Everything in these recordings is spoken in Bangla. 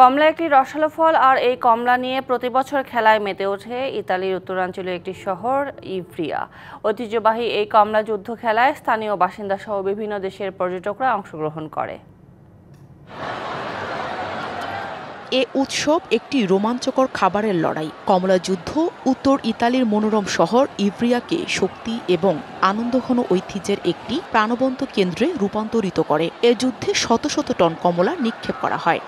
কমলা একটি রসালো ফল, আর এই কমলা নিয়ে প্রতি বছর খেলায় মেতে ওঠে ইতালির উত্তরাঞ্চলীয় একটি শহর ইভ্রিয়া। ঐতিহ্যবাহী এই কমলা যুদ্ধ খেলায় স্থানীয় বাসিন্দা সহ বিভিন্ন দেশের পর্যটকরা অংশগ্রহণ করে। এ উৎসব একটি রোমাঞ্চকর খাবারের লড়াই। কমলা যুদ্ধ উত্তর ইতালির মনোরম শহর ইভ্রিয়াকে শক্তি এবং আনন্দঘন ঐতিহ্যের একটি প্রাণবন্ত কেন্দ্রে রূপান্তরিত করে। এ যুদ্ধে শত শত টন কমলা নিক্ষেপ করা হয়।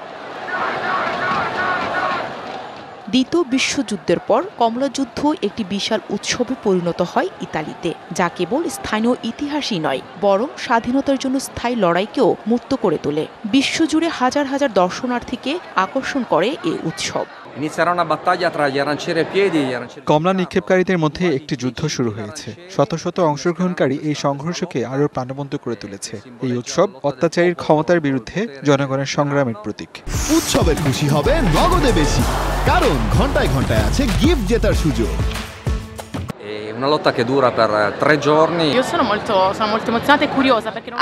দ্বিতীয় বিশ্বযুদ্ধের পর কমলা যুদ্ধ একটি বিশাল উৎসবে পরিণত হয় ইতালিতে, যা কেবল স্থানীয় ইতিহাসই নয়, বরং স্বাধীনতার জন্য স্থায়ী লড়াইকেও মূর্ত করে তোলে। বিশ্বজুড়ে হাজার হাজার দর্শনার্থীকে আকর্ষণ করে এই উৎসব। কমলা নিক্ষেপকারীদের মধ্যে একটি যুদ্ধ শুরু হয়েছে। শত শত অংশগ্রহণকারী এই সংঘর্ষকে আরও প্রাণবন্ত করে তুলেছে। এই উৎসব অত্যাচারীর ক্ষমতার বিরুদ্ধে জনগণের সংগ্রামের প্রতীক। উৎসবের খুশি হবে নগদে বেশি, কারণ ঘন্টায় ঘন্টায় আছে গিফট জেতার সুযোগ।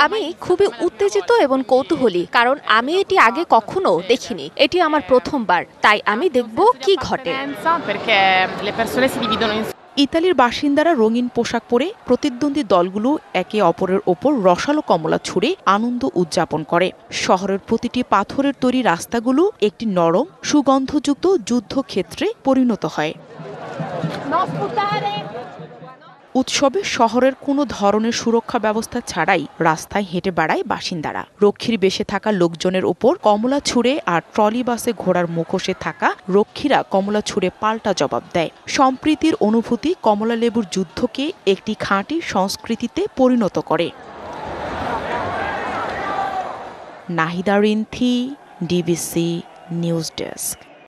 আমি খুবই উত্তেজিত এবং কৌতূহলী, কারণ আমি এটি আগে কখনো দেখিনি। এটি আমার প্রথমবার, তাই আমি দেখব কি ঘটে। ইতালির বাসিন্দারা রঙিন পোশাক পরে প্রতিদ্বন্দ্বী দলগুলো একে অপরের ওপর রসালো কমলা ছুঁড়ে আনন্দ উদযাপন করে। শহরের প্রতিটি পাথরের তৈরি রাস্তাগুলো একটি নরম সুগন্ধযুক্ত যুদ্ধক্ষেত্রে পরিণত হয়। উৎসবে শহরের কোনো ধরনের সুরক্ষা ব্যবস্থা ছাড়াই রাস্তায় হেঁটে বেড়ায় বাসিন্দারা। রক্ষীর বেশে থাকা লোকজনের ওপর কমলা ছুঁড়ে আর ট্রলি বাসে ঘোড়ার মুখোশে থাকা রক্ষীরা কমলা ছুঁড়ে পাল্টা জবাব দেয়। সম্প্রীতির অনুভূতি কমলা লেবুর যুদ্ধকে একটি খাঁটি সংস্কৃতিতে পরিণত করে। Nahida Rinthi, DBC news desk.